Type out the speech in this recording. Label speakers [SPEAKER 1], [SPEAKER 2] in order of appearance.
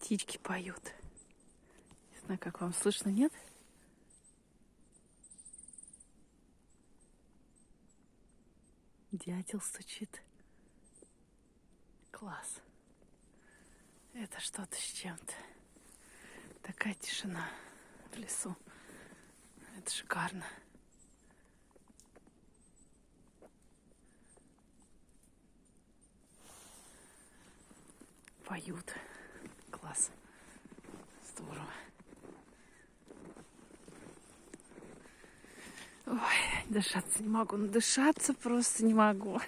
[SPEAKER 1] Птички поют. Не знаю, как вам слышно, нет? Дятел стучит. Класс. Это что-то с чем-то. Такая тишина в лесу. Это шикарно. Поют. Класс. Здорово. Ой, дышаться не могу. Надышаться просто не могу.